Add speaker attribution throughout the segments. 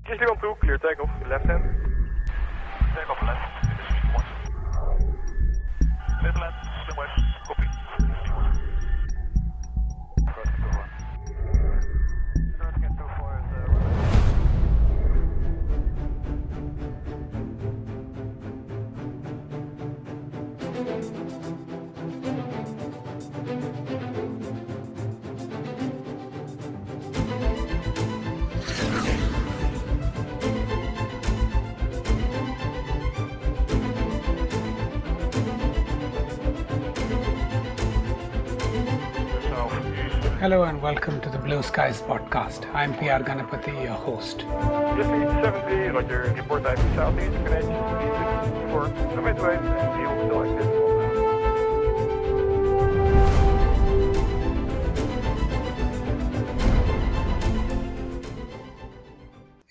Speaker 1: GC12, clear takeoff, left hand. Takeoff left, this is speed 1. Left land, swim west, copy. Speed 1. Crossing 21. Crossing at 24 is
Speaker 2: Hello and welcome to the Blueskies Podcast. I'm PR Ganapathy, your host.
Speaker 1: Gp 70, roger, report type southeast, connection, speed 4, midway, and field selected.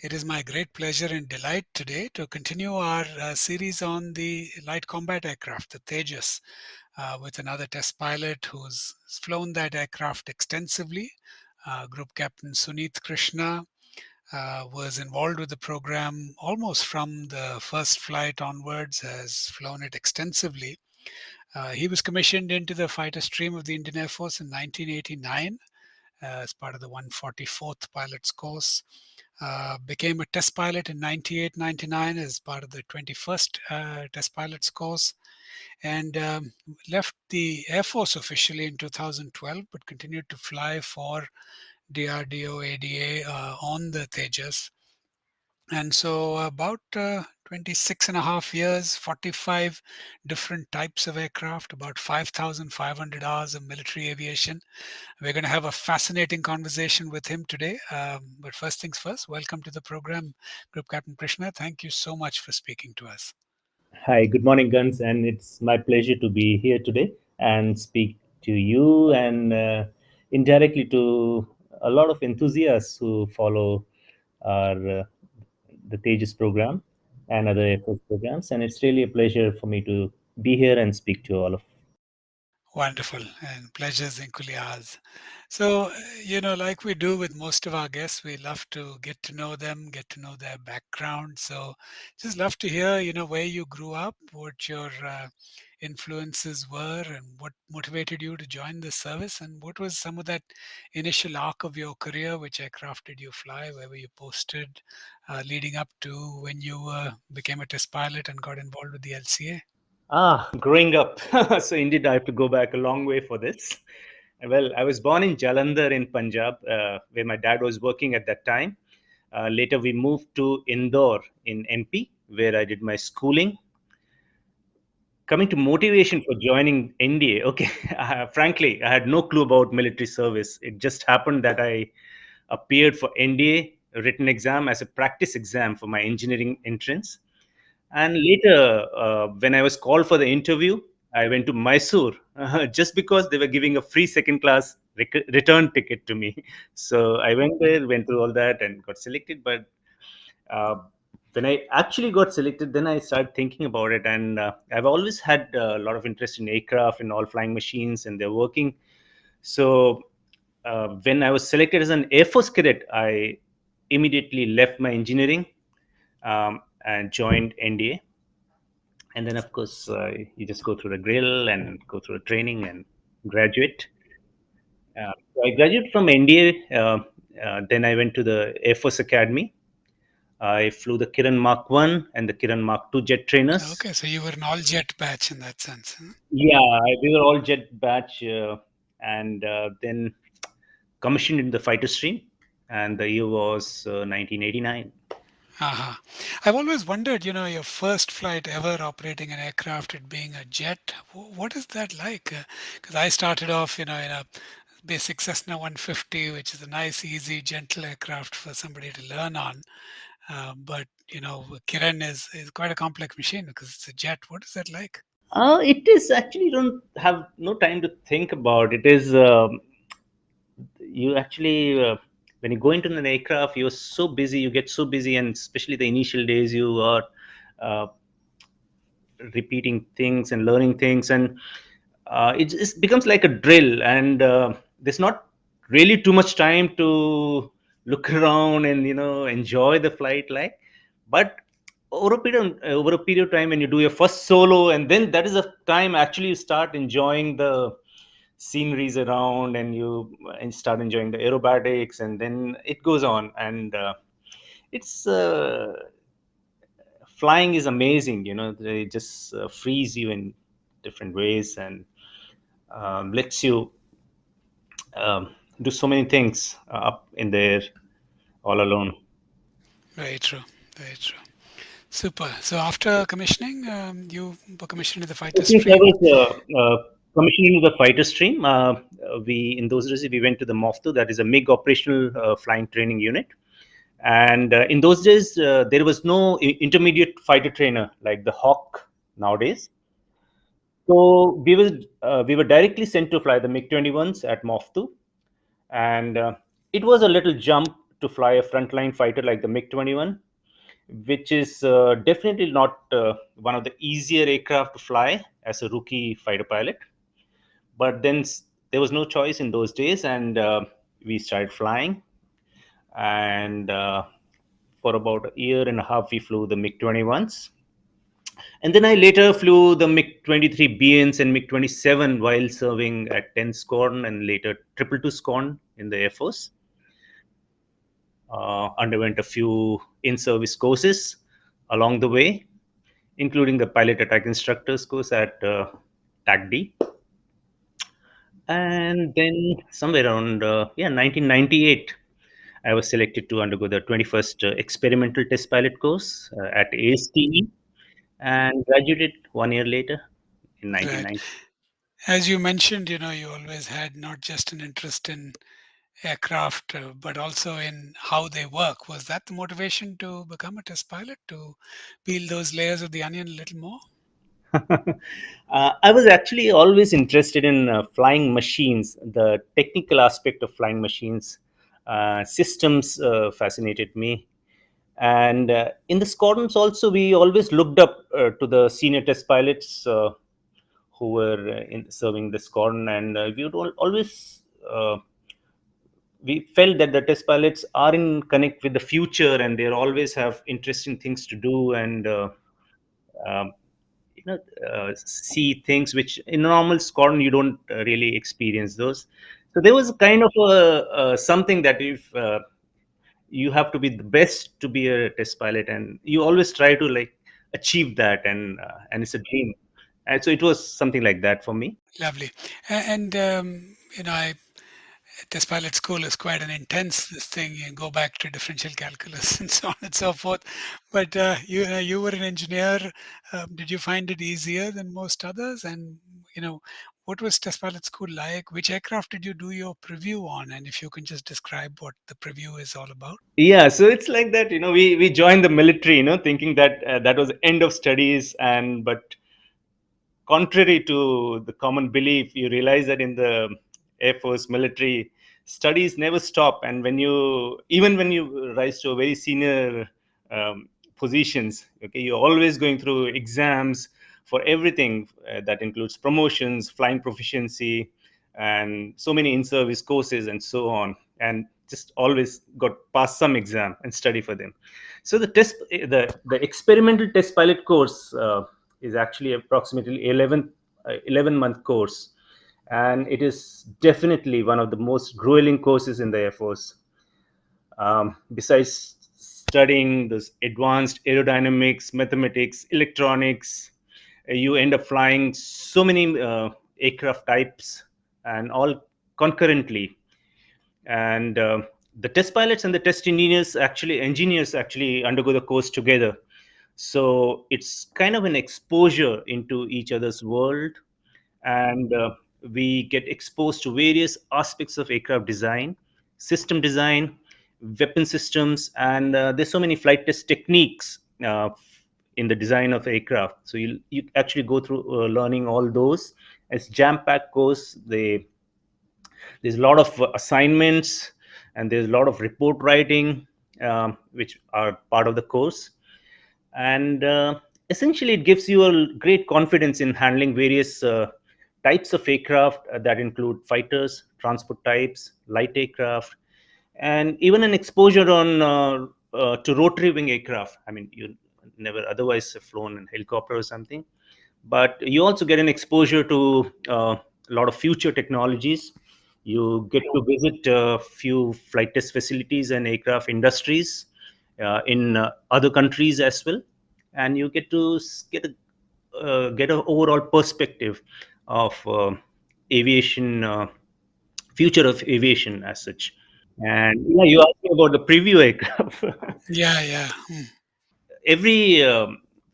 Speaker 2: It is my great pleasure and delight today to continue our series on the light combat aircraft, the Tejas, with another test pilot who's flown that aircraft extensively. Group Captain Suneet Krishna was involved with the program almost from the first flight onwards, has flown it extensively. He was commissioned into the fighter stream of the Indian Air Force in 1989 as part of the 144th Pilots Course. Became a test pilot in 98-99 as part of the 21st Test Pilots Course, and left the Air Force officially in 2012, but continued to fly for DRDO ADA on the Tejas. And so about 26 and a half years, 45 different types of aircraft, about 5,500 hours of military aviation. We're going to have a fascinating conversation with him today. But first things first, welcome to the program, Group Captain Krishna. Thank you so much for speaking to us.
Speaker 3: Hi, good morning, Guns, and it's my pleasure to be here today and speak to you and indirectly to a lot of enthusiasts who follow our the Tejas program and other Air Force programs. And it's really a pleasure for me to be here and speak to all of.
Speaker 2: Wonderful, and pleasure's equally ours. So, like we do with most of our guests, we love to get to know them, get to know their background. So, just love to hear, where you grew up, what your influences were, and what motivated you to join the service, and what was some of that initial arc of your career, which aircraft did you fly, where were you posted, leading up to when you became a test pilot and got involved with the LCA?
Speaker 3: Growing up. So indeed, I have to go back a long way for this. Well, I was born in Jalandhar in Punjab, where my dad was working at that time. Later, we moved to Indore in MP, where I did my schooling. Coming to motivation for joining NDA, okay, frankly, I had no clue about military service. It just happened that I appeared for NDA written exam as a practice exam for my engineering entrance. And later, when I was called for the interview, I went to Mysore just because they were giving a free second class return ticket to me. So I went there, went through all that, and got selected. But uh, when I actually got selected, then I started thinking about it. And I've always had a lot of interest in aircraft and all flying machines and their working. So when I was selected as an Air Force cadet, I immediately left my engineering and joined NDA. And then, of course, you just go through the grill and go through the training and graduate. So I graduated from NDA. Then I went to the Air Force Academy. I flew the Kiran Mark 1 and the Kiran Mark 2 jet trainers.
Speaker 2: Okay, so you were an all-jet batch in that sense. Huh?
Speaker 3: Yeah, we were all jet batch, and then commissioned in the fighter stream. And the year was 1989.
Speaker 2: Uh-huh. I've always wondered, your first flight ever operating an aircraft, it being a jet. What is that like? Because I started off, in a basic Cessna 150, which is a nice, easy, gentle aircraft for somebody to learn on. But, Kiran is quite a complex machine because it's a jet. What is that like?
Speaker 3: It is actually don't have no time to think about. It is you actually when you go into an aircraft, you're so busy, you get so busy, and especially the initial days, you are uh, repeating things and learning things, and it becomes like a drill, and there's not really too much time to look around and enjoy the flight. Like, but over a period of time, when you do your first solo, and then that is a time actually you start enjoying the sceneries around, and start enjoying the aerobatics, and then it goes on. And it's flying is amazing. They just frees you in different ways, and lets you do so many things up in the air all alone.
Speaker 2: Very true. Very true. Super. So after commissioning, you were commissioned in the
Speaker 3: So
Speaker 2: fighter
Speaker 3: since I
Speaker 2: stream.
Speaker 3: was commissioning the fighter stream, we in those days we went to the MOFTU, that is a MiG operational flying training unit. And in those days, there was no intermediate fighter trainer like the Hawk nowadays. So we were directly sent to fly the MiG-21s at MOFTU, and it was a little jump to fly a frontline fighter like the MiG-21, which is definitely not one of the easier aircraft to fly as a rookie fighter pilot. But then there was no choice in those days, and we started flying. And for about a year and a half, we flew the MiG-21s. And then I later flew the MiG-23 BNs and MiG-27 while serving at 10 Squadron and later 222 Squadron in the Air Force. Underwent a few in-service courses along the way, including the pilot attack instructors course at TACD. And then somewhere around 1998, I was selected to undergo the 21st experimental test pilot course at ASTE, and graduated 1 year later in
Speaker 2: Right.
Speaker 3: 1990.
Speaker 2: As you mentioned, you always had not just an interest in aircraft, but also in how they work. Was that the motivation to become a test pilot, to peel those layers of the onion a little more?
Speaker 3: I was actually always interested in flying machines, the technical aspect of flying machines. Systems fascinated me. And in the squadrons, also, we always looked up to the senior test pilots who were serving the squadron. And we would always. We felt that the test pilots are in connect with the future, and they always have interesting things to do, and um, see things which in normal squadron you don't really experience those. So there was a kind of something that if you have to be the best to be a test pilot, and you always try to like achieve that, and it's a dream. And so it was something like that for me.
Speaker 2: Lovely. And, I test pilot school is quite an intense this thing. You go back to differential calculus and so on and so forth. But you were an engineer. Did you find it easier than most others? And what was test pilot school like? Which aircraft did you do your preview on? And if you can just describe what the preview is all about.
Speaker 3: Yeah, so it's like that. We joined the military, thinking that that was the end of studies, and but contrary to the common belief, you realize that in the Air Force military, studies never stop. And even when you rise to a very senior positions, okay, you're always going through exams for everything that includes promotions, flying proficiency, and so many in-service courses and so on. And just always got past some exam and study for them. So the experimental test pilot course is actually approximately 11-month course, and it is definitely one of the most grueling courses in the Air Force. Besides studying this advanced aerodynamics, mathematics, electronics, you end up flying so many aircraft types and all concurrently. And the test pilots and the test engineers actually undergo the course together. So it's kind of an exposure into each other's world, and we get exposed to various aspects of aircraft design, system design, weapon systems, and there's so many flight test techniques in the design of aircraft. So you actually go through learning all those. It's jam packed course. There's a lot of assignments, and there's a lot of report writing, which are part of the course. And essentially it gives you a great confidence in handling various types of aircraft that include fighters, transport types, light aircraft, and even an exposure on to rotary wing aircraft. I mean, you never otherwise have flown in helicopter or something, but you also get an exposure to a lot of future technologies. You get to visit a few flight test facilities and aircraft industries in other countries as well, and you get to get an overall perspective of aviation, future of aviation as such. And yeah, you asked me about the preview aircraft.
Speaker 2: Yeah, yeah.
Speaker 3: Every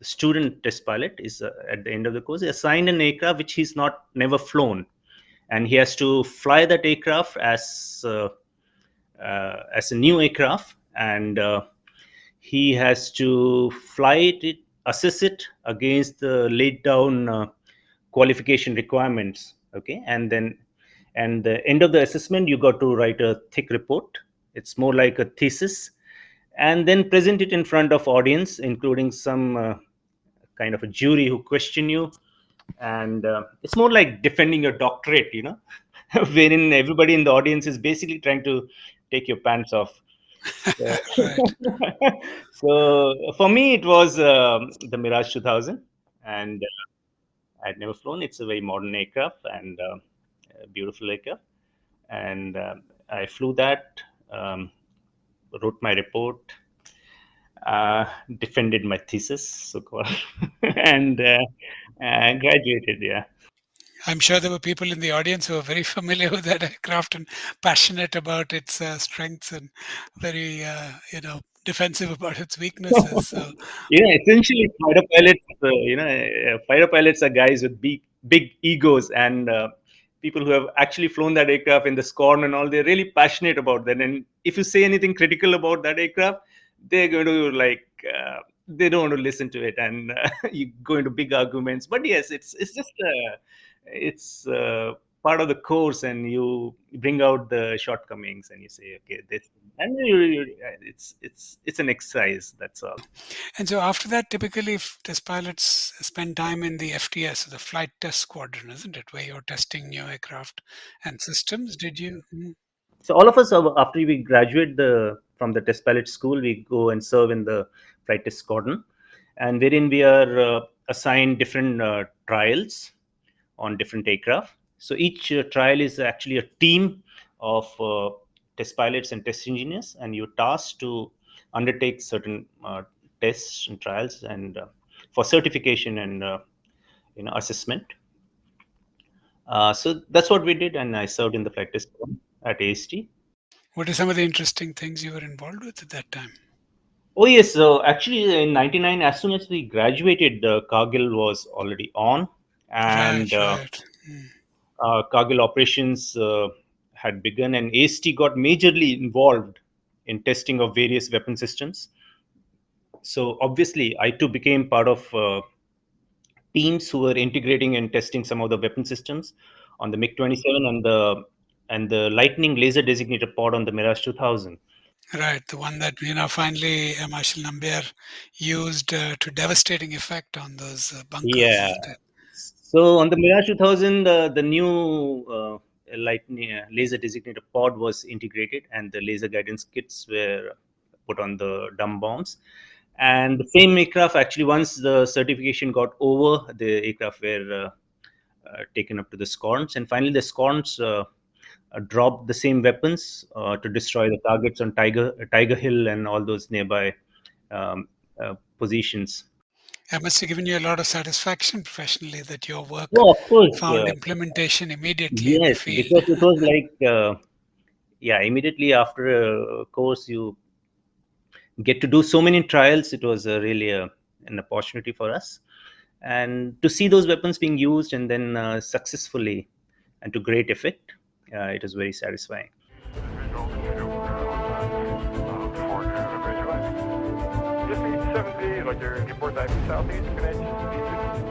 Speaker 3: student test pilot is at the end of the course assigned an aircraft which he's not never flown, and he has to fly that aircraft as a new aircraft, and he has to fly it, assess it against the laid down qualification requirements. Okay, and then and the end of the assessment, you got to write a thick report. It's more like a thesis, and then present it in front of audience, including some kind of a jury who question you, and it's more like defending your doctorate, wherein everybody in the audience is basically trying to take your pants off. So,
Speaker 2: Right.
Speaker 3: so for me, it was the Mirage 2000, and I'd never flown. It's a very modern aircraft and a beautiful aircraft, and I flew that, um, wrote my report, defended my thesis, so called, and graduated. Yeah.
Speaker 2: I'm sure there were people in the audience who are very familiar with that aircraft and passionate about its strengths and very, defensive about its weaknesses. So,
Speaker 3: Essentially, fighter pilots are guys with big egos, and people who have actually flown that aircraft in the scorn and all. They're really passionate about that. And if you say anything critical about that aircraft, they're going to they don't want to listen to it, and you go into big arguments. But yes, it's just it's part of the course, and you bring out the shortcomings, and you say, okay, this, and it's an exercise. That's all.
Speaker 2: and so after that, typically test pilots spend time in the FTS, the Flight Test Squadron, isn't it, where you're testing new aircraft and systems? Did you?
Speaker 3: So all of us, after we graduate from the test pilot school, we go and serve in the flight test squadron, and wherein we are assigned different trials on different aircraft. So each trial is actually a team of test pilots and test engineers, and you're tasked to undertake certain tests and trials, and for certification and assessment. So that's what we did, and I served in the flight test squadron at AST.
Speaker 2: What are some of the interesting things you were involved with at that time?
Speaker 3: Oh yes, so actually in '99, as soon as we graduated, Cargill was already on,
Speaker 2: Right,
Speaker 3: and
Speaker 2: right.
Speaker 3: Cargill operations had begun, and AST got majorly involved in testing of various weapon systems. So obviously, I too became part of teams who were integrating and testing some of the weapon systems on the MiG-27 and the Lightning laser designated pod on the Mirage 2000.
Speaker 2: Right, the one that finally Marshal Nambiar used to devastating effect on those bunkers,
Speaker 3: Yeah.
Speaker 2: isn't it?
Speaker 3: So on the Mirage 2000, the new lightning laser designated pod was integrated, and the laser guidance kits were put on the dumb bombs. And the same aircraft, actually, once the certification got over, the aircraft were taken up to the scorns, and finally the scorns dropped the same weapons to destroy the targets on Tiger Hill and all those nearby positions.
Speaker 2: That must have given you a lot of satisfaction professionally that your work
Speaker 3: Well, of course,
Speaker 2: found implementation immediately in the
Speaker 3: yes,
Speaker 2: field.
Speaker 3: because it was like, yeah, immediately after a course, you get to do so many trials. It was really an opportunity for us. And to see those weapons being used and then successfully and to great effect, it is very satisfying.
Speaker 1: Visual to before to visualize. Just need 70, like your report type southeast, connection,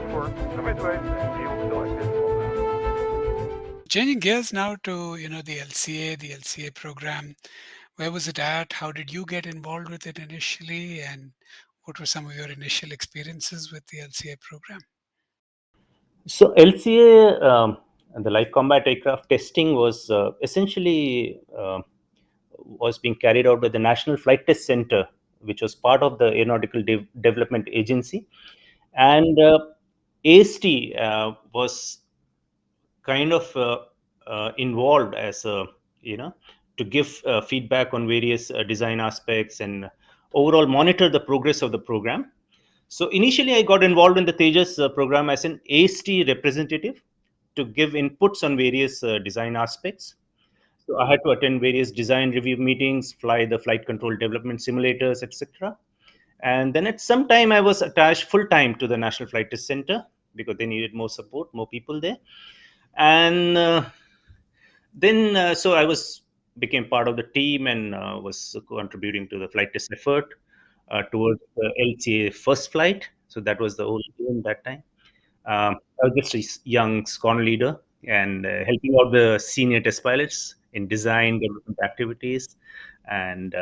Speaker 1: for midway, and field selected.
Speaker 2: Changing gears now to the LCA program. Where was it at? How did you get involved with it initially? And what were some of your initial experiences with the LCA program?
Speaker 3: So LCA, the light combat aircraft testing was essentially was being carried out by the National Flight Test Center, which was part of the Aeronautical Development Agency. And AST was kind of involved as a, you know, to give feedback on various design aspects and overall monitor the progress of the program. So initially, I got involved in the Tejas program as an AST representative to give inputs on various design aspects. So I had to attend various design review meetings, fly the flight control development simulators, etc. And then at some time, I was attached full time to the National Flight Test Center because they needed more support, more people there. And then so I was became part of the team and was contributing to the flight test effort towards the LCA first flight. So that was the whole team that time. I was just a young squadron leader and helping out the senior test pilots in design development activities and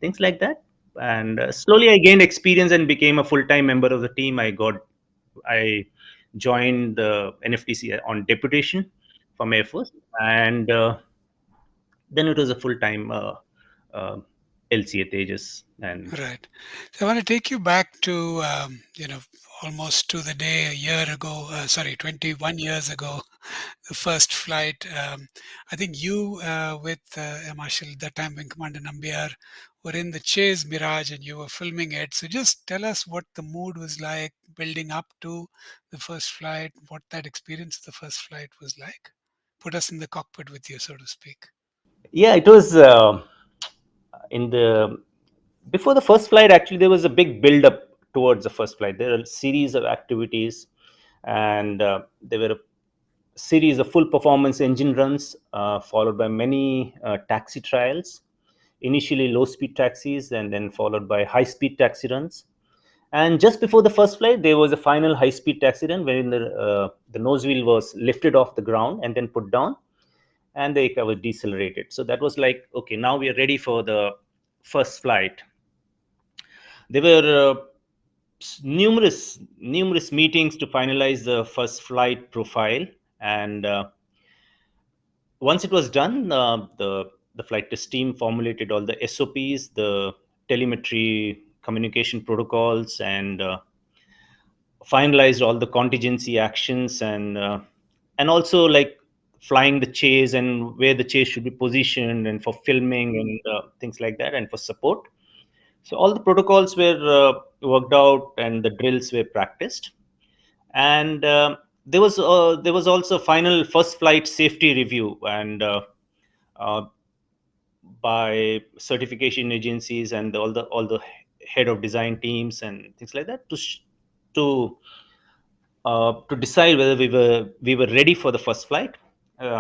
Speaker 3: things like that. And slowly I gained experience and became a full-time member of the team. I joined the NFTC on deputation from Air Force, and then it was a full-time uh, LCA Tejas. And
Speaker 2: Right. So I want to take you back to, almost to the day a year ago, 21 years ago, the first flight. I think you, with Air Marshal, that time Wing Commander Nambiar, were in the Chase Mirage and you were filming it. So just tell us what the mood was like building up to the first flight, what that experience of the first flight was like. Put us in the cockpit with you, so to speak.
Speaker 3: yeah, it was in the before the first flight. Actually, there was a big build up towards the first flight. There are a series of activities, and there were a series of full performance engine runs, followed by many taxi trials. Initially, low speed taxis, and then followed by high speed taxi runs. And just before the first flight, there was a final high speed taxi run wherein the nose wheel was lifted off the ground and then put down, and the aircraft was decelerated. So that was like, okay, now we are ready for the first flight. There were numerous meetings to finalize the first flight profile, and once it was done, the flight test team formulated all the SOPs, the telemetry communication protocols, and finalized all the contingency actions, and also like flying the chase and where the chase should be positioned and for filming and things like that, and for support. So all the protocols were worked out and the drills were practiced. And there was also final first flight safety review, and uh, by certification agencies and all the head of design teams and things like that to to decide whether we were ready for the first flight.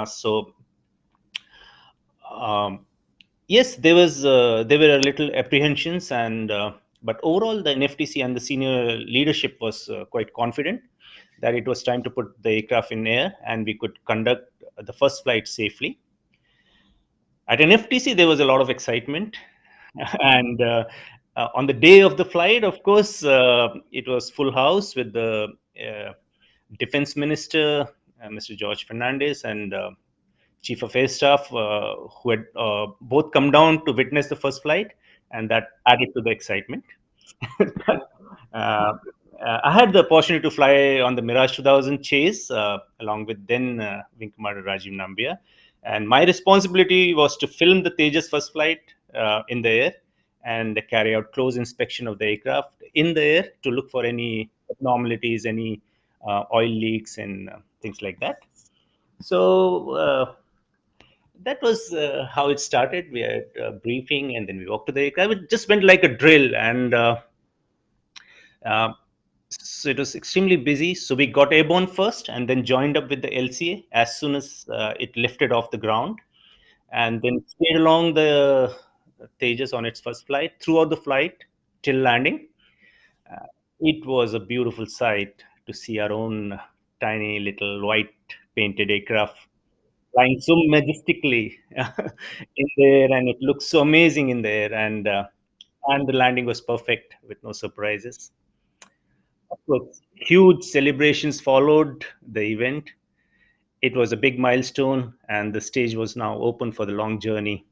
Speaker 3: So um, yes, there were a little apprehensions, and but overall the NFTC and the senior leadership was quite confident that it was time to put the aircraft in air and we could conduct the first flight safely. At NFTC, there was a lot of excitement, and on the day of the flight, of course, it was full house with the uh, defense minister, Mr. George Fernandez, and chief of air staff, who had both come down to witness the first flight, and that added to the excitement. uh, I had the opportunity to fly on the Mirage 2000 chase along with then Wing Commander Rajiv Nambia, and my responsibility was to film the Tejas first flight in the air and carry out close inspection of the aircraft in the air to look for any abnormalities, any oil leaks, and things like that. So that was how it started. We had a briefing, and then we walked to the aircraft. It just went like a drill, and uh, so it was extremely busy. So we got airborne first, and then joined up with the LCA as soon as it lifted off the ground, and then stayed along the Tejas on its first flight throughout the flight till landing. Uh, it was a beautiful sight to see our own tiny little white painted aircraft flying so majestically in there, and it looked so amazing in there, and the landing was perfect with no surprises. Of course, huge celebrations followed the event. It was a big milestone, and the stage was now open for the long journey.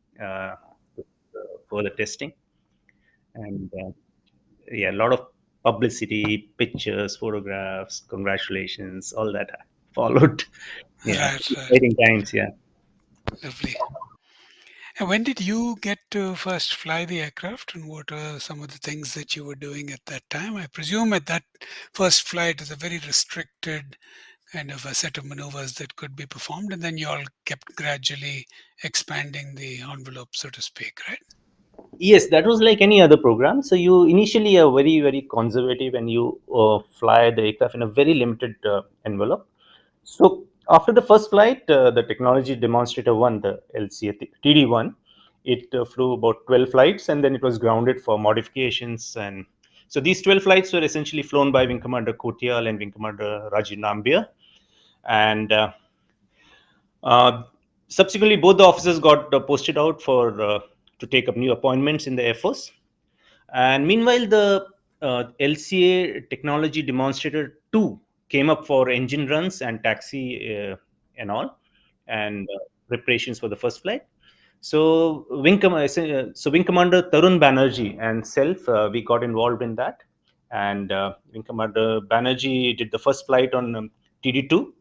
Speaker 3: for the testing. And yeah, a lot of publicity, pictures, photographs, congratulations, all that followed. Yeah,
Speaker 2: Right, right.
Speaker 3: exciting times. Yeah.
Speaker 2: Lovely. And when did you get to first fly the aircraft, and what are some of the things that you were doing at that time? I presume at that first flight is a very restricted kind of a set of maneuvers that could be performed, and then you all kept gradually expanding the envelope, so to speak, right?
Speaker 3: Yes, that was like any other program. So you initially are very, very conservative, and you fly the aircraft in a very limited envelope. So after the first flight, the technology demonstrator one, the LCA TD1, it flew about 12 flights, and then it was grounded for modifications. And so these 12 flights were essentially flown by Wing Commander Kotial and Wing Commander Rajiv Nambia. And uh, subsequently, both the officers got posted out for to take up new appointments in the Air Force. And meanwhile, the LCA technology demonstrator 2 came up for engine runs and taxi and all, and preparations for the first flight. So Wing Commander Tarun Banerjee and self, we got involved in that. And Wing Commander Banerjee did the first flight on TD2.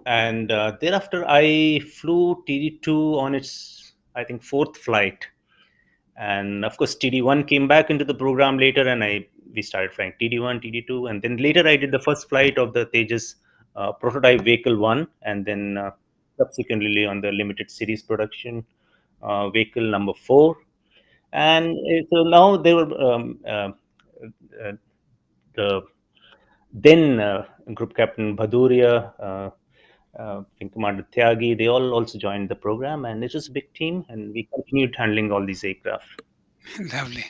Speaker 3: And thereafter, I flew TD2 on its, I think, fourth flight. And of course, TD1 came back into the program later, and we started flying TD1, TD2, and then later I did the first flight of the Tejas prototype vehicle one, and then subsequently on the limited series production vehicle number four. And so now they were uh, the then Group Captain Bhaduria, Wing Commander Tyagi, they all also joined the program, and it was a big team, and we continued handling all these aircraft.
Speaker 2: Lovely.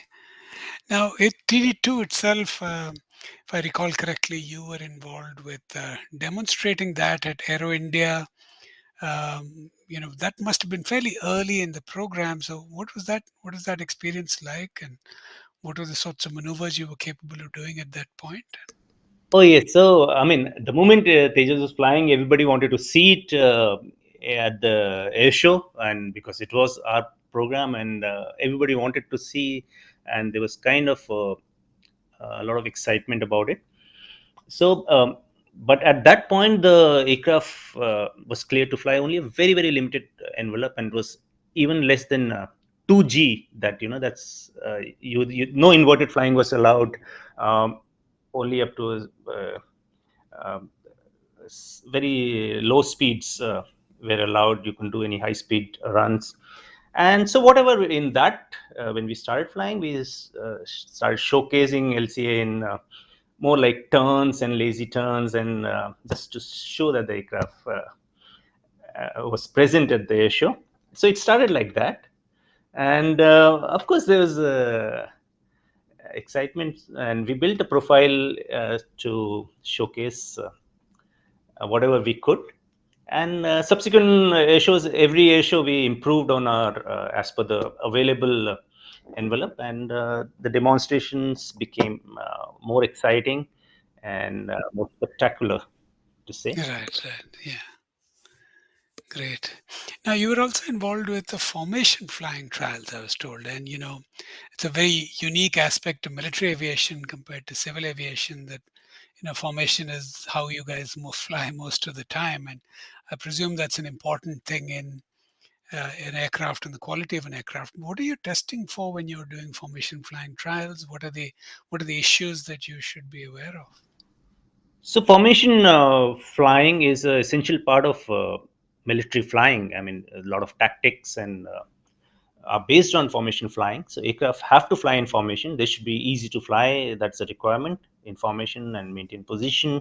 Speaker 2: Now, TD2 itself, if I recall correctly, you were involved with demonstrating that at Aero India. That must have been fairly early in the program. So, what was that? What is that experience like, and what were the sorts of maneuvers you were capable of doing at that point?
Speaker 3: Oh yes. So I mean, the moment Tejas was flying, everybody wanted to see it at the air show, and because it was our program, and everybody wanted to see, and there was kind of a lot of excitement about it. So, but at that point, the aircraft was clear to fly only a very, very limited envelope, and was even less than 2G. That that's no inverted flying was allowed. Only up to um, very low speeds were allowed. You can do any high speed runs. And so whatever in that, when we started flying, we started showcasing LCA in more like turns and lazy turns, and just to show that the aircraft was present at the air show. So it started like that. And of course, there was excitement, and we built a profile to showcase whatever we could. And subsequent air shows, every air show we improved on our as per the available envelope, and the demonstrations became more exciting and more spectacular, to say.
Speaker 2: Right, right. Yeah, great. Now, you were also involved with the formation flying trials, I was told. And, it's a very unique aspect of military aviation compared to civil aviation that, formation is how you guys fly most of the time. And I presume that's an important thing in an aircraft and the quality of an aircraft. What are you testing for when you're doing formation flying trials? What are the issues that you should be aware of?
Speaker 3: So formation flying is an essential part of military flying. I mean, a lot of tactics and are based on formation flying. So aircraft have to fly in formation. They should be easy to fly. That's a requirement in formation, and maintain position.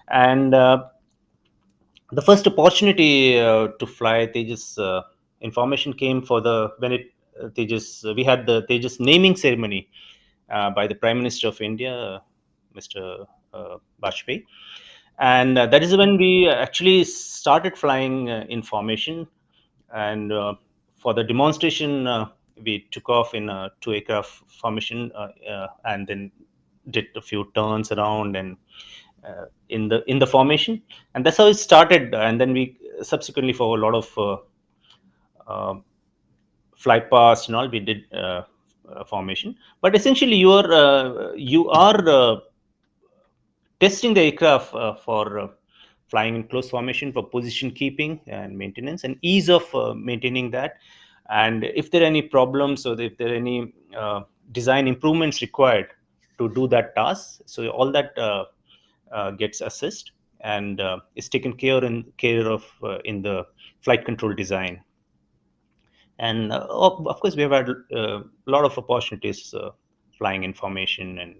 Speaker 3: And the first opportunity to fly Tejas information came for the when it Tejas we had the Tejas naming ceremony by the Prime Minister of India, Mr. Bajpayee, and that is when we actually started flying in formation. And for the demonstration, we took off in a two aircraft formation, and then did a few turns around and in the formation, and that's how it started. And then we subsequently, for a lot of uh, fly past and all. We did formation, but essentially you are testing the aircraft for flying in close formation for position keeping and maintenance and ease of maintaining that. And if there are any problems or if there are any design improvements required to do that task, so all that gets assessed and is taken care of in the flight control design. And of course, we have had a lot of opportunities flying in formation, and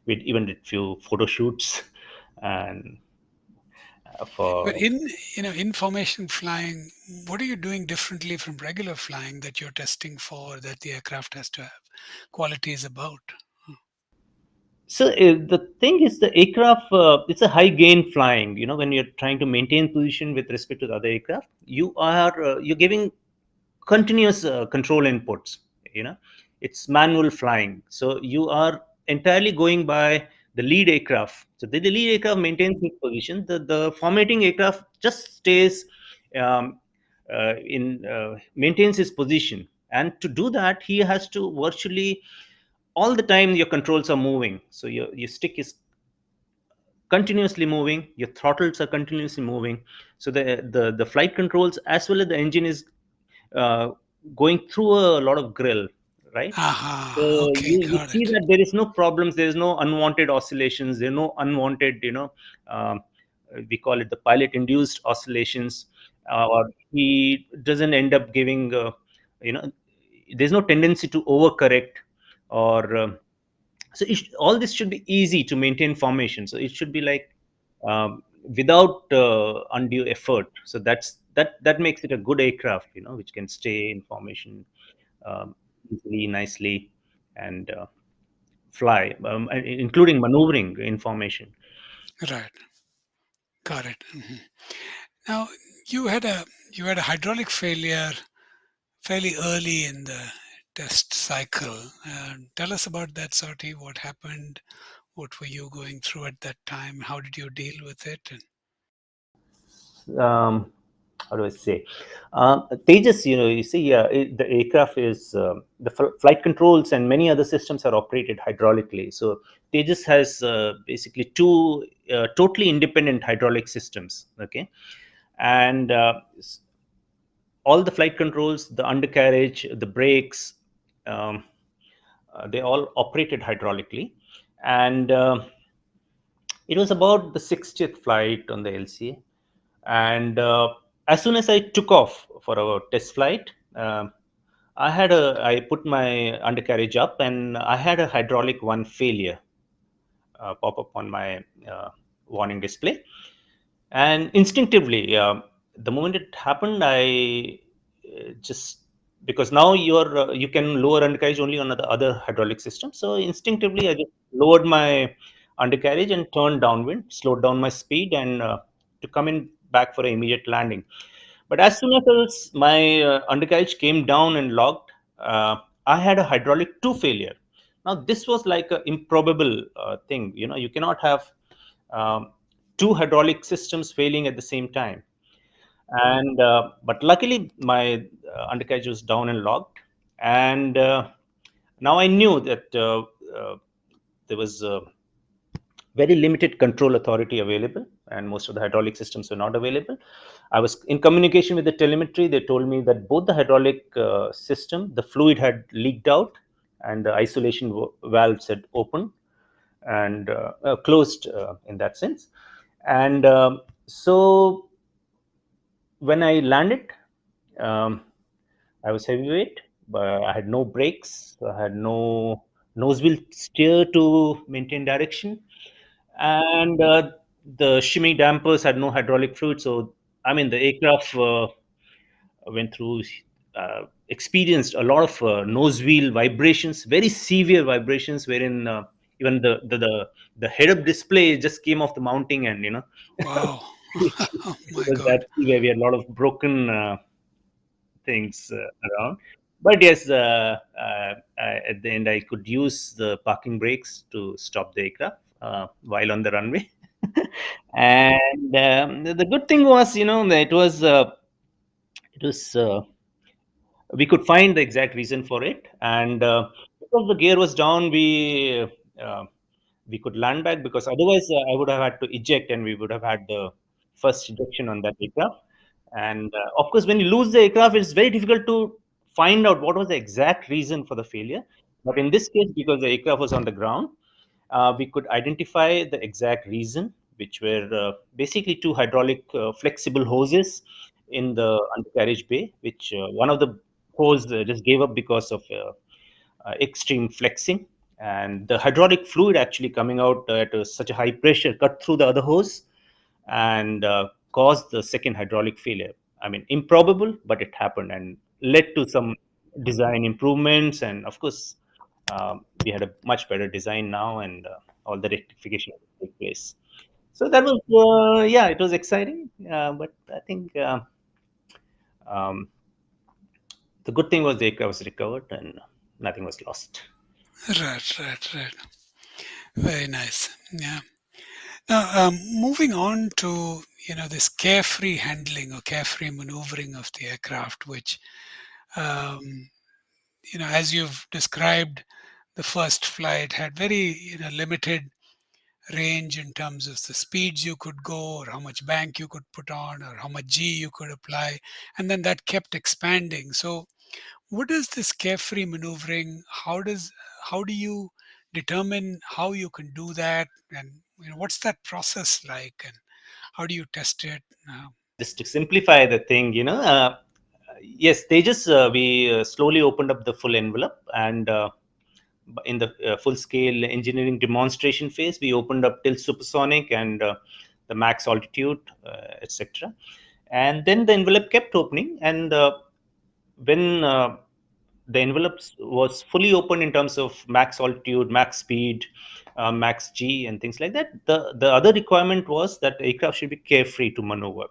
Speaker 3: we even did few photo shoots and
Speaker 2: But
Speaker 3: for
Speaker 2: in information flying, what are you doing differently from regular flying that you're testing for that the aircraft has to have qualities about?
Speaker 3: so the thing is the aircraft it's a high gain flying. When you're trying to maintain position with respect to the other aircraft, you're giving continuous control inputs. you know it's manual flying, so you are entirely going by the lead aircraft. So the lead aircraft maintains its position, the formatting aircraft just stays um, in maintains his position, and to do that he has to virtually all the time your controls are moving. So your stick is continuously moving, your throttles are continuously moving. So the flight controls as well as the engine is uh, going through a lot of grill, right? So
Speaker 2: Aha, okay,
Speaker 3: you
Speaker 2: got
Speaker 3: see
Speaker 2: it.
Speaker 3: that there is no problems, there is no unwanted oscillations, there are no unwanted, um, we call it the pilot induced oscillations, or he doesn't end up giving, you know, there's no tendency to overcorrect or so all this should be easy to maintain formation. So it should be like without undue effort. So that makes it a good aircraft, which can stay in formation easily, nicely, and fly, including maneuvering in formation.
Speaker 2: Right, got it. Now you had a you had a hydraulic failure fairly early in the test cycle. Tell us about that sortie. What happened? What were you going through at that time? How did you deal with it? And
Speaker 3: um, how do I say? Tejas, you see, the aircraft is the flight controls and many other systems are operated hydraulically. So Tejas has basically two totally independent hydraulic systems. Okay, and all the flight controls, the undercarriage, the brakes, um, they all operated hydraulically. And it was about the 60th flight on the LCA. And as soon as I took off for our test flight, I put my undercarriage up and I had a hydraulic one failure pop up on my warning display. And instinctively, the moment it happened, I just because now you can lower undercarriage only on the other hydraulic system. So instinctively, I just lowered my undercarriage and turned downwind, slowed down my speed, and to come in back for an immediate landing. But as soon as my undercarriage came down and locked, I had a hydraulic two failure. Now this was like an improbable thing. You cannot have um, two hydraulic systems failing at the same time. And but luckily my undercarriage was down and locked, and now I knew that there was very limited control authority available, and most of the hydraulic systems were not available. I was in communication with the telemetry. They told me that both the hydraulic system, the fluid had leaked out and the isolation valves had opened and closed in that sense. And so when I landed, um, I was heavyweight, but I had no brakes. I had no nose wheel steer to maintain direction, and the shimmy dampers had no hydraulic fluid. So I mean, the aircraft went through, experienced a lot of nose wheel vibrations, very severe vibrations, wherein even the head-up display just came off the mounting, and
Speaker 2: wow, oh
Speaker 3: it
Speaker 2: my
Speaker 3: was that
Speaker 2: God,
Speaker 3: severe. We had a lot of broken things around. But yes, at the end, I could use the parking brakes to stop the aircraft while on the runway. And the good thing was, it was we could find the exact reason for it, and because the gear was down, uh, we could land back, because otherwise I would have had to eject, and we would have had the first ejection on that aircraft. And of course, when you lose the aircraft, it's very difficult to find out what was the exact reason for the failure. But in this case, because the aircraft was on the ground, we could identify the exact reason, which were basically two hydraulic flexible hoses in the undercarriage bay, which one of the hose just gave up because of extreme flexing, and the hydraulic fluid actually coming out at such a high pressure cut through the other hose and caused the second hydraulic failure. I mean, improbable, but it happened and led to some design improvements. And of course, we had a much better design now, and all the rectification took place. So that was, yeah, it was exciting. But I think um, the good thing was the aircraft was recovered and nothing was lost.
Speaker 2: Right, right, right. Very nice. Yeah. Now, moving on to this carefree handling or carefree maneuvering of the aircraft, which um, as you've described, the first flight had very limited range in terms of the speeds you could go, or how much bank you could put on, or how much G you could apply, and then that kept expanding. So, what is this carefree maneuvering? How do you determine how you can do that, and what's that process like, and how do you test it?
Speaker 3: Just to simplify the thing, yes, they just we slowly opened up the full envelope, and in the full scale engineering demonstration phase, we opened up till supersonic and the max altitude, etc. And then the envelope kept opening, and when the envelopes was fully open in terms of max altitude, max speed, max G, and things like that, the other requirement was that the aircraft should be carefree to maneuver.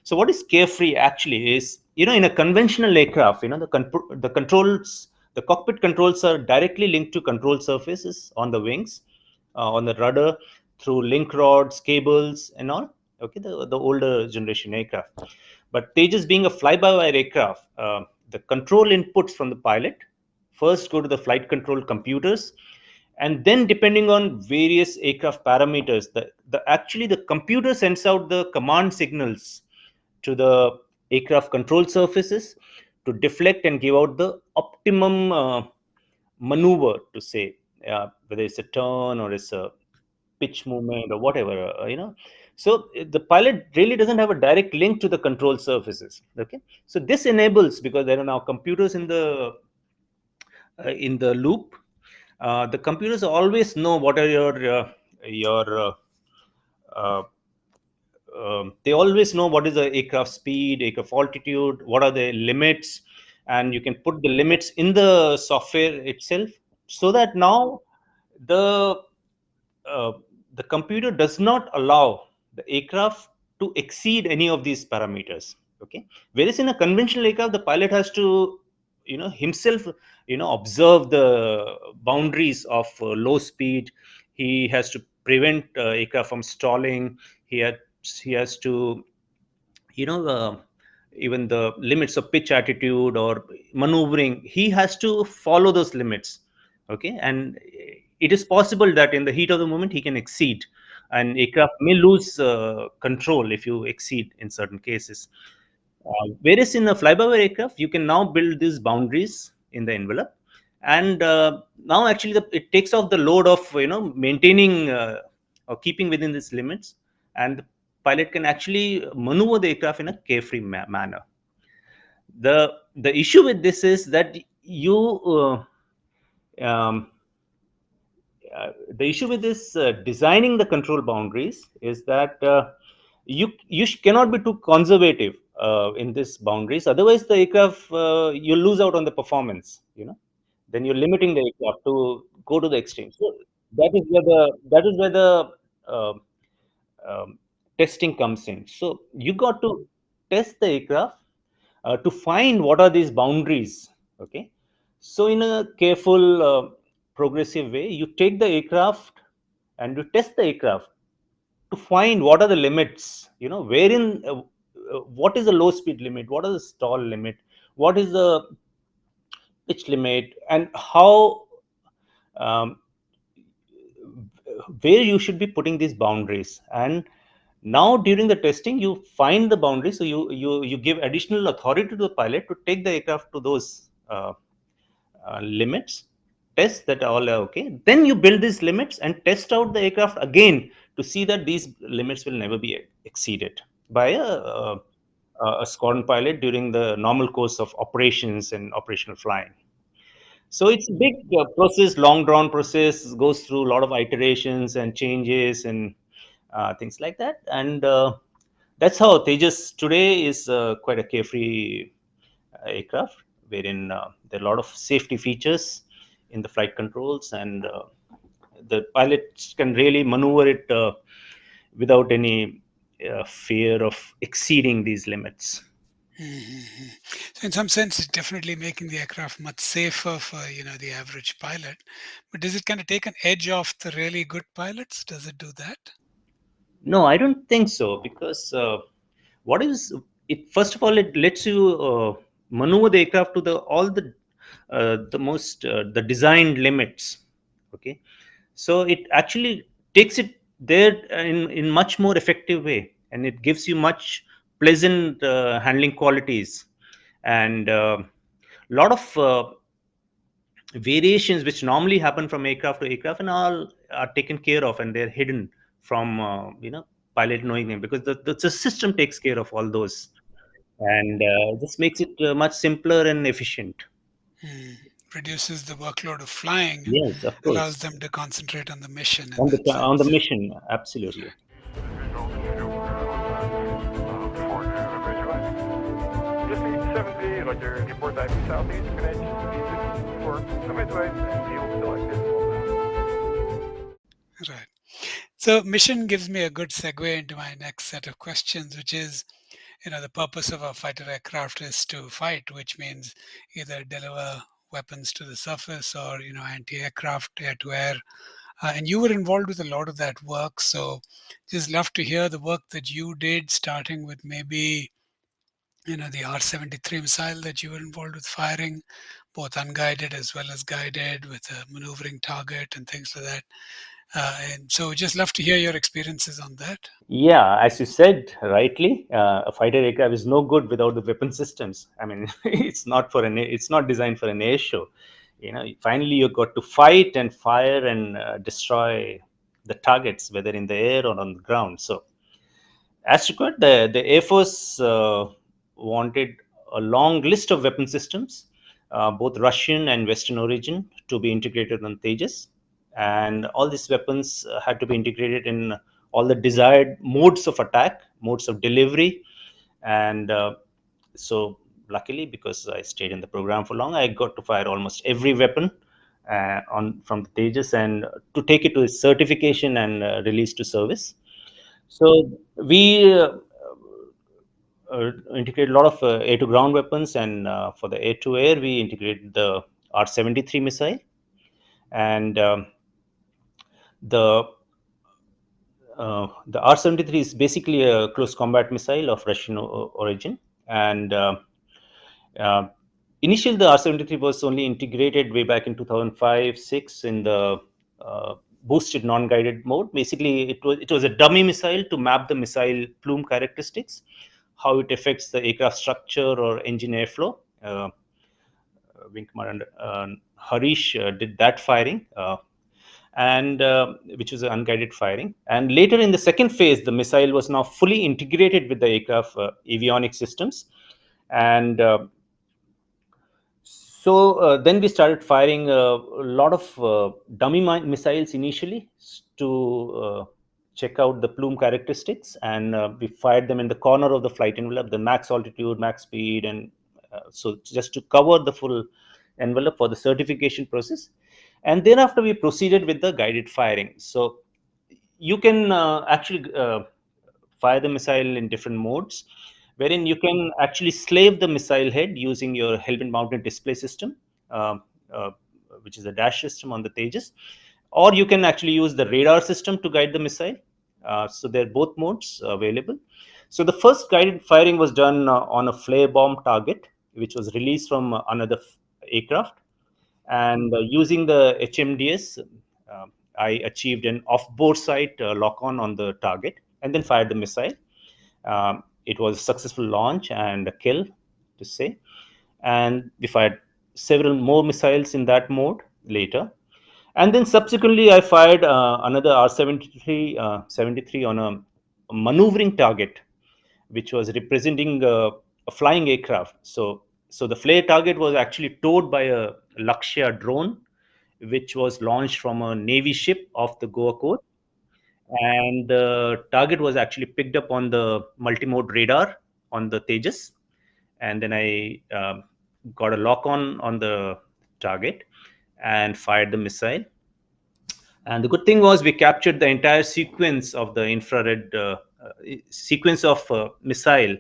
Speaker 3: So what is carefree actually is, in a conventional aircraft, the controls, the cockpit controls are directly linked to control surfaces on the wings, on the rudder, through link rods, cables, and all. Okay, the older generation aircraft. But Tejas being a fly-by-wire aircraft, the control inputs from the pilot first go to the flight control computers, and then depending on various aircraft parameters, the actually the computer sends out the command signals to the aircraft control surfaces to deflect and give out the optimum maneuver, to say, whether it's a turn or it's a pitch movement or whatever, so the pilot really doesn't have a direct link to the control surfaces. Okay, so this enables, because there are now computers in the loop, the computers always know what are your uh, they always know what is the aircraft speed, aircraft altitude, what are the limits, and you can put the limits in the software itself, so that now the uh, the computer does not allow the aircraft to exceed any of these parameters. Okay, whereas in a conventional aircraft, the pilot has to, himself, observe the boundaries of low speed. He has to prevent aircraft from stalling. He has to, you know uh, even the limits of pitch attitude or maneuvering, he has to follow those limits. Okay, and it is possible that in the heat of the moment he can exceed, and aircraft may lose control if you exceed in certain cases. Whereas in a fly-by-wire aircraft, you can now build these boundaries in the envelope, and now actually it takes off the load of maintaining or keeping within these limits, and the pilot can actually maneuver the aircraft in a carefree manner. The issue with this is that um, the issue with this designing the control boundaries is that cannot be too conservative in these boundaries. Otherwise, the aircraft, you lose out on the performance. Then you're limiting the aircraft to go to the extreme. So that is where the uh, um, testing comes in. So you got to test the aircraft to find what are these boundaries. Okay, so in a careful, progressive way, you take the aircraft and you test the aircraft to find what are the limits. Wherein what is the low speed limit, what is the stall limit, what is the pitch limit, and how um, where you should be putting these boundaries. And now during the testing you find the boundaries, so you give additional authority to the pilot to take the aircraft to those limits, test that all are okay, then you build these limits and test out the aircraft again to see that these limits will never be exceeded by a squadron pilot during the normal course of operations and operational flying. So it's a big process, long drawn process, goes through a lot of iterations and changes and things like that. And that's how Tejas today is quite a carefree aircraft, wherein there are a lot of safety features in the flight controls, and the pilots can really maneuver it without any fear of exceeding these limits.
Speaker 2: Mhm. So in some sense, it's definitely making the aircraft much safer for the average pilot. But does it kind of take an edge off the really good pilots? Does it do that?
Speaker 3: No, I don't think so, because what is it? First of all, it lets you maneuver the aircraft to the designed limits. Okay, so it actually takes it there in much more effective way, and it gives you much pleasant handling qualities, and lot of variations which normally happen from aircraft to aircraft and all are taken care of, and they're hidden from pilot knowing them, because the system takes care of all those, and this makes it much simpler and efficient.
Speaker 2: Hmm. Reduces the workload of flying and
Speaker 3: Yes, of
Speaker 2: allows
Speaker 3: course.
Speaker 2: them to concentrate on the mission in
Speaker 3: On
Speaker 2: that
Speaker 3: on the
Speaker 2: sense.
Speaker 3: mission, absolutely.
Speaker 1: Visual 2 for Midway. Just need 7B, like your report IP Southeast, connection for the Midway, and field selected.
Speaker 2: Right. So mission gives me a good segue into my next set of questions, which is, the purpose of a fighter aircraft is to fight, which means either deliver weapons to the surface or, anti-aircraft, air-to-air. And you were involved with a lot of that work. So just love to hear the work that you did, starting with maybe, the R-73 missile that you were involved with firing, both unguided as well as guided with a maneuvering target and things like that. And so just love to hear your experiences on that.
Speaker 3: Yeah, as you said rightly, a fighter aircraft is no good without the weapon systems. I mean, it's not designed for an air show. Finally you got to fight and fire and destroy the targets, whether in the air or on the ground. So as required, the Air Force wanted a long list of weapon systems, both Russian and Western origin, to be integrated on Tejas. And all these weapons had to be integrated in all the desired modes of attack, modes of delivery. And so, luckily, because I stayed in the program for long, I got to fire almost every weapon on from the Tejas, and to take it to its certification and release to service. So we integrate a lot of air to ground weapons, and for the air to air, we integrate the R-73 missile, and the the R-73 is basically a close combat missile of Russian origin, and uh, initially the R-73 was only integrated way back in 2005-6 in the boosted non-guided mode. Basically, it was a dummy missile to map the missile plume characteristics, how it affects the aircraft structure or engine airflow. Wing Commander Harish did that firing, and which was an unguided firing. And later in the second phase, the missile was now fully integrated with the aircraft avionics systems, and so then we started firing a lot of dummy missiles initially to check out the plume characteristics, and we fired them in the corner of the flight envelope, the max altitude, max speed, and so just to cover the full envelope for the certification process. And thereafter, we proceeded with the guided firing. So you can actually fire the missile in different modes, wherein you can actually slave the missile head using your helmet mounted display system, um, uh, which is a dash system on the Tejas, or you can actually use the radar system to guide the missile. So there are both modes available. So the first guided firing was done on a flare bomb target, which was released from another aircraft. And using the HMDS, I achieved an off-board sight lock-on the target and then fired the missile. It was a successful launch and a kill, to say. And we fired several more missiles in that mode later. And then subsequently, I fired another R-73 on a maneuvering target, which was representing a flying aircraft. So the flare target was actually towed by a Lakshya drone, which was launched from a Navy ship off the Goa coast. And the target was actually picked up on the multimode radar on the Tejas. And then I got a lock on the target and fired the missile. And the good thing was we captured the entire sequence of the infrared sequence of missile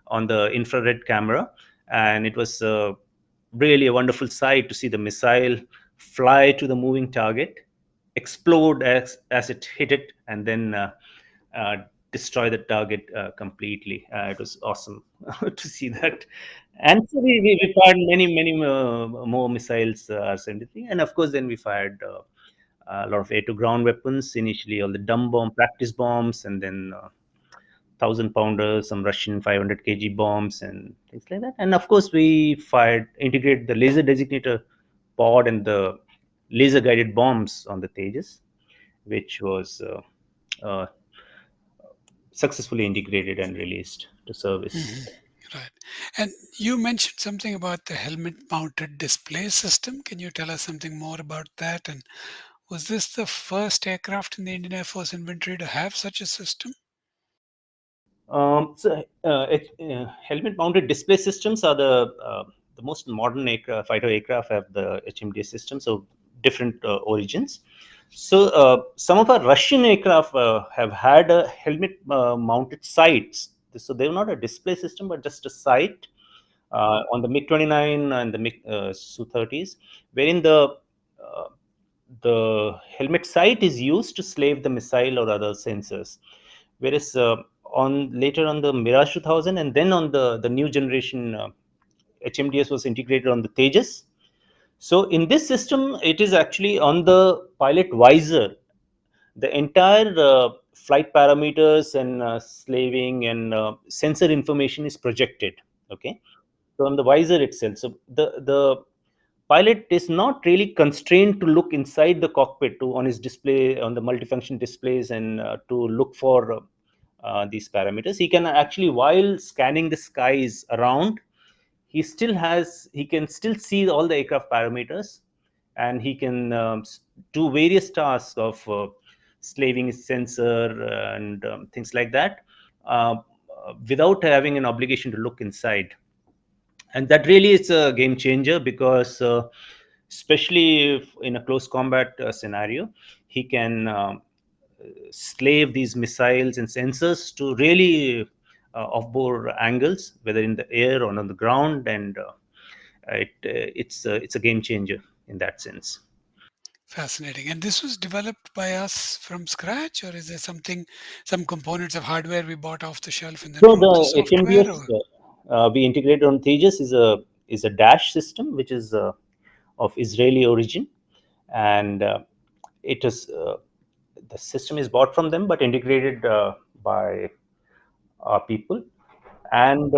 Speaker 3: on the infrared camera, and it was really a wonderful sight to see the missile fly to the moving target, explode as it hit it, and then uh, destroy the target completely. It was awesome to see that. And so we fired many more missiles, R-73, and of course then we fired a lot of air to ground weapons initially, all the dumb bomb practice bombs, and then 1,000 pounders, some Russian 500 kg bombs, and things like that. And of course, we integrated the laser designator pod and the laser guided bombs on the Tejas, which was uh, successfully integrated and released to service.
Speaker 2: Right. And you mentioned something about the helmet mounted display system. Can you tell us something more about that? And was this the first aircraft in the Indian Air Force inventory to have such a system?
Speaker 3: Helmet-mounted display systems are the most modern fighter aircraft have the HMDS system, so different origins. So some of our Russian aircraft have had a helmet-mounted sights. So they were not a display system, but just a sight on the MiG-29 and the MiG Su-30s, wherein uh, the helmet sight is used to slave the missile or other sensors, whereas on later on the Mirage 2000 and then on the new generation HMDS was integrated on the Tejas. So in this system, it is actually on the pilot visor. The entire flight parameters and slaving and sensor information is projected. Okay, so on the visor itself. So the pilot is not really constrained to look inside the cockpit to on his display on the multifunction displays and to look for these parameters. He can actually, while scanning the skies around, he can still see all the aircraft parameters, and he can do various tasks of slaving his sensor and things like that, without having an obligation to look inside. And that really is a game changer because especially if in a close combat scenario, he can slave these missiles and sensors to really off-bore angles, whether in the air or on the ground, and it's a game changer in that sense.
Speaker 2: Fascinating. And this was developed by us from scratch, or is there some components of hardware we bought off the shelf and then
Speaker 3: So
Speaker 2: wrote the
Speaker 3: the
Speaker 2: software? Or
Speaker 3: HMDS we integrated on Tejas is a dash system which is of Israeli origin, and it is the system is bought from them but integrated by our people. And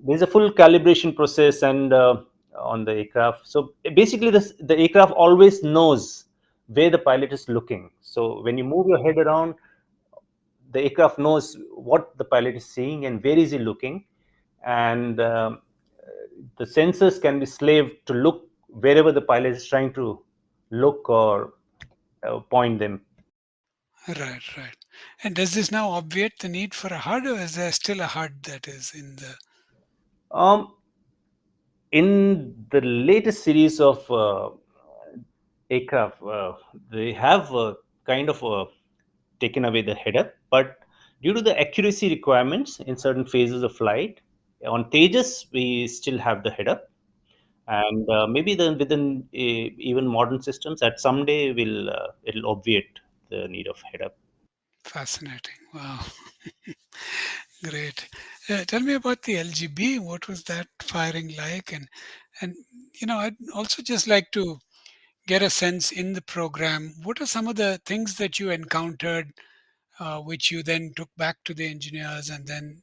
Speaker 3: there's a full calibration process and on the aircraft. So basically, the aircraft always knows where the pilot is looking. So when you move your head around, the aircraft knows what the pilot is seeing and where is he looking, and the sensors can be slaved to look wherever the pilot is trying to look or point them.
Speaker 2: right, right. And does this now obviate the need for a HUD, or is there still a HUD that is in the?
Speaker 3: Um, in the latest series of aircraft, they have kind of taken away the head up, but due to the accuracy requirements in certain phases of flight, on Tejas we still have the head up, and maybe then within even modern systems, at someday will it'll obviate the need of head up.
Speaker 2: Fascinating. Wow. Great. Tell me about the LGB. What was that firing like? And And I'd also just like to get a sense in the program, what are some of the things that you encountered, which you then took back to the engineers, and then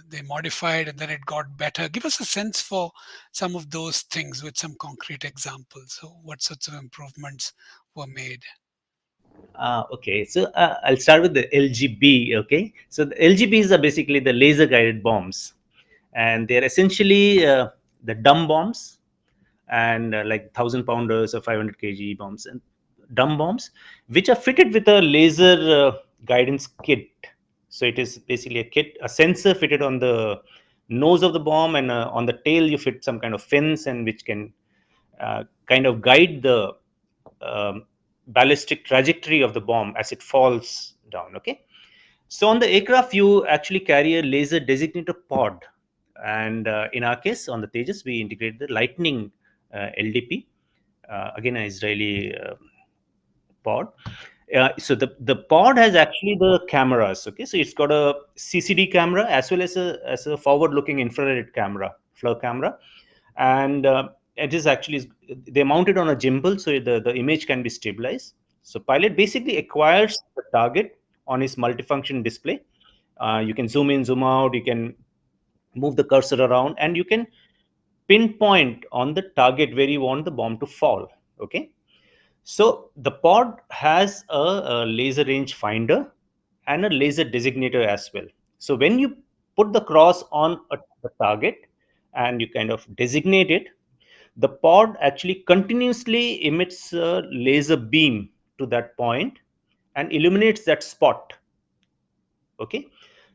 Speaker 2: they modified and then it got better. Give us a sense for some of those things with some concrete examples. So what sorts of improvements were made?
Speaker 3: Okay, so I'll start with the LGB. Okay, so the LGBs are basically the laser guided bombs, and they're essentially the dumb bombs, and like 1,000 pounders or 500 kg bombs, and dumb bombs which are fitted with a laser guidance kit. So it is basically a kit, a sensor fitted on the nose of the bomb, and on the tail you fit some kind of fins, and which can kind of guide the um, ballistic trajectory of the bomb as it falls down. Okay, so on the aircraft you actually carry a laser designator pod, and in our case on the Tejas we integrate the lightning LDP, again an Israeli pod. So the pod has actually the cameras. Okay, so it's got a CCD camera as well as a forward looking infrared camera, FLIR camera, and it is actually, they mounted on a gimbal, so the image can be stabilized. So pilot basically acquires the target on his multifunction display. You can zoom in, zoom out, you can move the cursor around, and you can pinpoint on the target where you want the bomb to fall. Okay, so the pod has a laser range finder and a laser designator as well. So when you put the cross on a target and you kind of designate it, the pod actually continuously emits a laser beam to that point and illuminates that spot. Okay.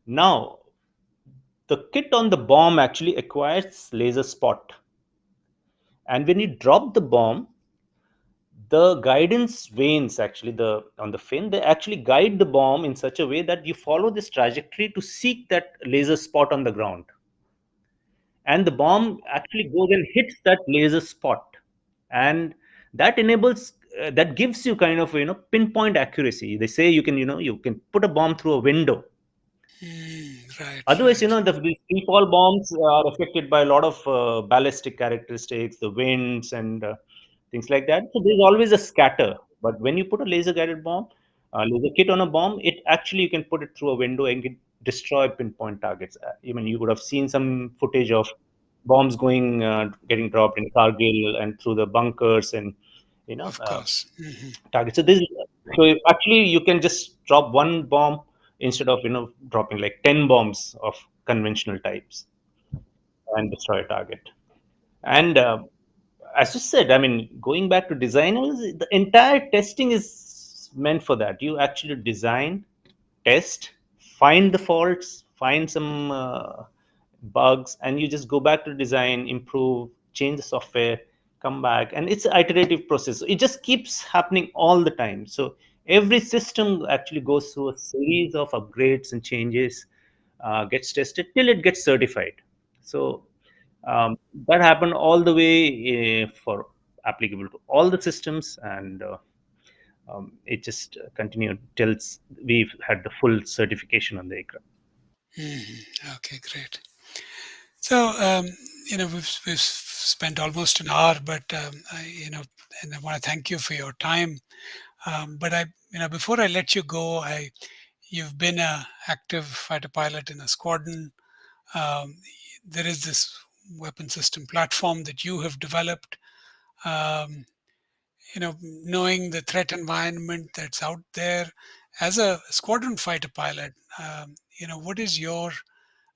Speaker 3: Now, the kit on the bomb actually acquires laser spot. And when you drop the bomb, the guidance vanes actually the on the fin, they actually guide the bomb in such a way that you follow this trajectory to seek that laser spot on the ground, and the bomb actually goes and hits that laser spot, and that enables that gives you kind of pinpoint accuracy. They say you can you can put a bomb through a window.
Speaker 2: Right,
Speaker 3: Otherwise,
Speaker 2: right.
Speaker 3: the free fall bombs are affected by a lot of ballistic characteristics, the winds and things like that. So there's always a scatter. But when you put a laser guided bomb, laser kit on a bomb, it actually you can put it through a window and can destroy pinpoint targets. Even you would have seen some footage of bombs getting dropped in Kargil and through the bunkers and you know
Speaker 2: Of
Speaker 3: uh,
Speaker 2: course. Hmm.
Speaker 3: target. Actually you can just drop one bomb instead of dropping like 10 bombs of conventional types and destroy a target. And as you said, I mean, going back to designers, the entire testing is meant for that. You actually design, test, find the faults, find some bugs, and you just go back to design, improve, change the software, come back, and it's an iterative process. So it just keeps happening all the time. So every system actually goes through a series of upgrades and changes, gets tested till it gets certified. So that happened all the way for applicable to all the systems, and it just continued till we've had the full certification on the aircraft.
Speaker 2: Okay, great. So, we've spent almost an hour, but and I want to thank you for your time. But before I let you go, you've been a active fighter pilot in a squadron. Um, there is this weapon system platform that you have developed. Um, Knowing the threat environment that's out there, as a squadron fighter pilot, what is your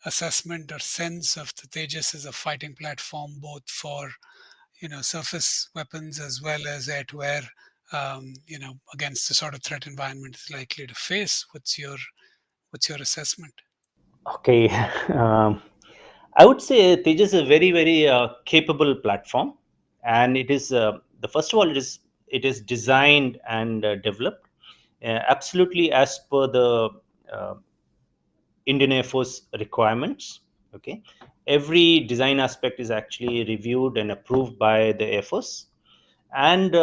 Speaker 2: assessment or sense of the Tejas as a fighting platform, both for surface weapons as well as air to air, against the sort of threat environment it's likely to face? What's your assessment?
Speaker 3: Okay, I would say Tejas is a very very capable platform, and it is the first of all it is designed and developed absolutely as per the uh, Indian Air Force requirements. Okay, every design aspect is actually reviewed and approved by the Air Force, and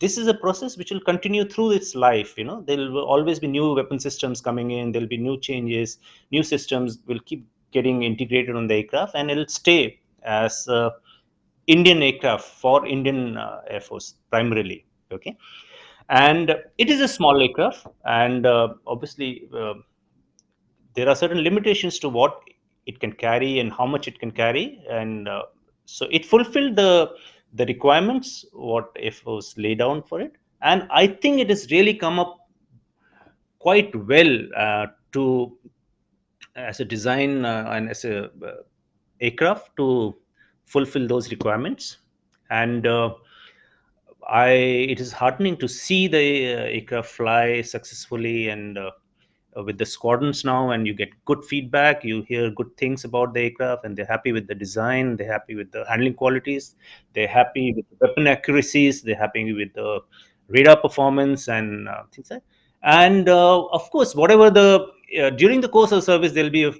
Speaker 3: this is a process which will continue through its life. There will always be new weapon systems coming in. There will be new changes, new systems will keep getting integrated on the aircraft, and it'll stay as Indian aircraft for Indian Air Force primarily. Okay, and it is a small aircraft, and obviously there are certain limitations to what it can carry and how much it can carry, and so it fulfilled the requirements what if was laid down for it, and I think it has really come up quite well to as a design and as a aircraft to fulfill those requirements. And I it is heartening to see the aircraft fly successfully, and with the squadrons now, and you get good feedback, you hear good things about the aircraft, and they're happy with the design, they're happy with the handling qualities, they're happy with the weapon accuracies, they're happy with the radar performance and things like that. And of course, whatever the during the course of service, there'll be a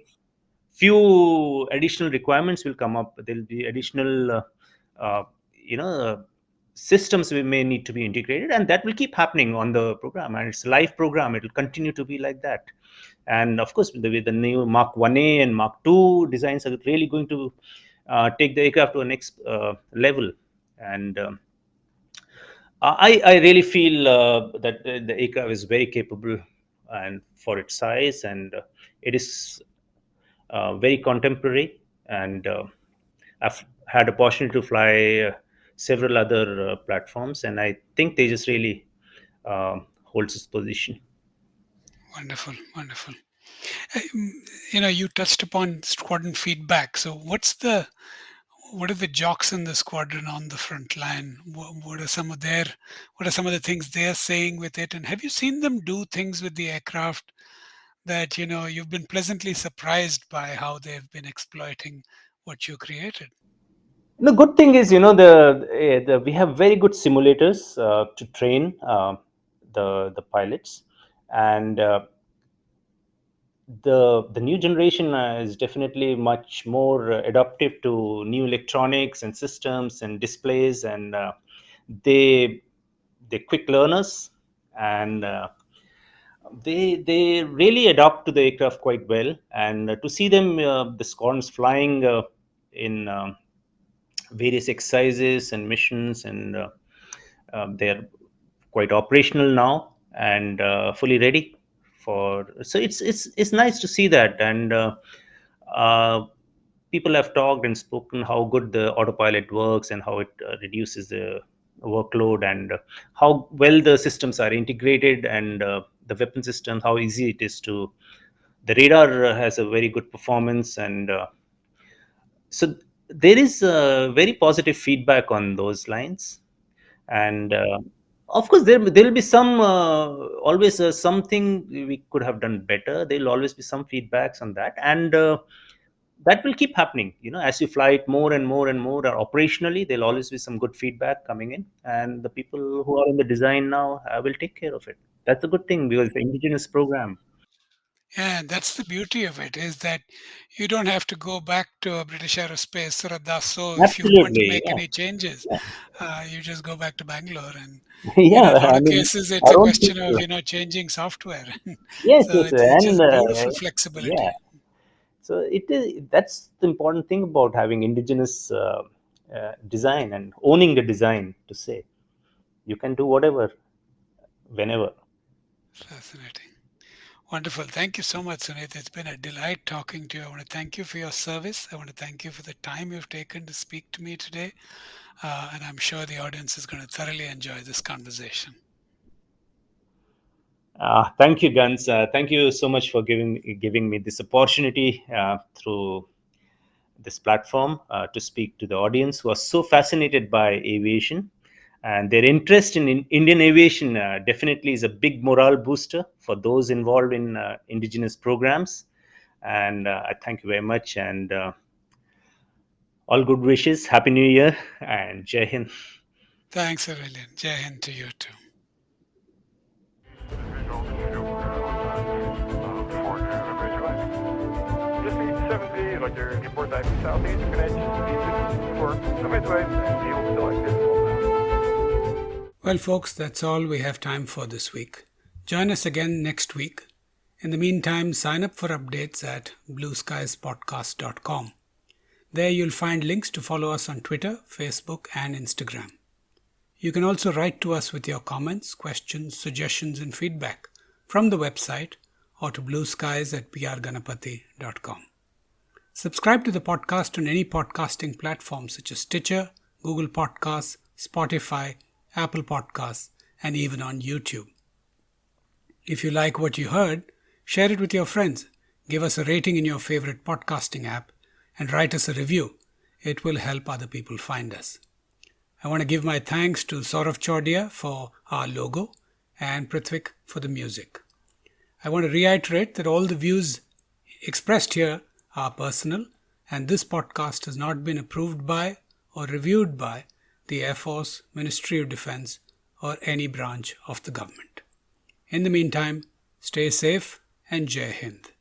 Speaker 3: few additional requirements will come up. There'll be additional uh, you know systems we may need to be integrated, and that will keep happening on the program, and it's a live program, it will continue to be like that. And of course, with the new Mark 1A and Mark 2 designs are really going to take the aircraft to a next level. And I really feel that the aircraft is very capable and for its size, and it is very contemporary. And I've had opportunity to fly several other platforms, and I think they just really holds its position.
Speaker 2: Wonderful, wonderful. You touched upon squadron feedback. So, what are the jocks in the squadron on the front line? What are some of the things they're saying with it? And have you seen them do things with the aircraft that you've been pleasantly surprised by how they've been exploiting what you created?
Speaker 3: The good thing is, the we have very good simulators to train the pilots, and the new generation is definitely much more adaptive to new electronics and systems and displays, and they they're quick learners, and they really adapt to the aircraft quite well. And to see them the squadrons flying in various exercises and missions, and they're quite operational now and fully ready for. So it's nice to see that. And uh, people have talked and spoken how good the autopilot works, and how it reduces the workload, and how well the systems are integrated, and the weapon system, how easy it is to. The radar has a very good performance, and so there is very positive feedback on those lines. And of course, there will be some always something we could have done better. There will always be some feedbacks on that, and that will keep happening. As you fly it more and more and more operationally, there'll always be some good feedback coming in, and the people who are in the design now will take care of it. That's a good thing, because it's an indigenous program.
Speaker 2: Yeah, that's the beauty of it, is that you don't have to go back to a British Aerospace or a Dassault if you want to
Speaker 3: Absolutely,
Speaker 2: make
Speaker 3: yeah.
Speaker 2: any changes. You just go back to Bangalore, and
Speaker 3: Yeah,
Speaker 2: in a lot
Speaker 3: I
Speaker 2: of
Speaker 3: mean,
Speaker 2: cases, it's
Speaker 3: our
Speaker 2: a
Speaker 3: own
Speaker 2: question
Speaker 3: people.
Speaker 2: of changing software.
Speaker 3: Yes,
Speaker 2: So
Speaker 3: yes,
Speaker 2: it's
Speaker 3: and
Speaker 2: just beautiful
Speaker 3: yeah.
Speaker 2: flexibility.
Speaker 3: So it is. That's the important thing about having indigenous design and owning the design. To say you can do whatever, whenever.
Speaker 2: Fascinating. Wonderful. Thank you so much, Suneet. It's been a delight talking to you. I want to thank you for your service. I want to thank you for the time you've taken to speak to me today. And I'm sure the audience is going to thoroughly enjoy this conversation.
Speaker 3: Thank you, Guns. Thank you so much for giving me this opportunity through this platform to speak to the audience who are so fascinated by aviation. And their interest in Indian aviation definitely is a big morale booster for those involved in indigenous programs. And I thank you very much. And all good wishes. Happy New Year and Jai Hind.
Speaker 2: Thanks, Aurelian. Jai Hind to you too.
Speaker 1: Visual 2, before noon, visual. Just need 7B, like your report type southeast, connection, speed 54, midway, and field selected.
Speaker 2: Well, folks, that's all we have time for this week. Join us again next week. In the meantime, sign up for updates at blueskiespodcast.com. There you'll find links to follow us on Twitter, Facebook, and Instagram. You can also write to us with your comments, questions, suggestions, and feedback from the website or to blueskies@prganapati.com. Subscribe to the podcast on any podcasting platform such as Stitcher, Google Podcasts, Spotify, Apple Podcasts, and even on YouTube. If you like what you heard, share it with your friends, give us a rating in your favorite podcasting app, and write us a review. It will help other people find us. I want to give my thanks to Saurav Chordia for our logo and Prithvik for the music. I want to reiterate that all the views expressed here are personal, and this podcast has not been approved by or reviewed by the Air Force, Ministry of Defense, or any branch of the government. In the meantime, stay safe and Jai Hind.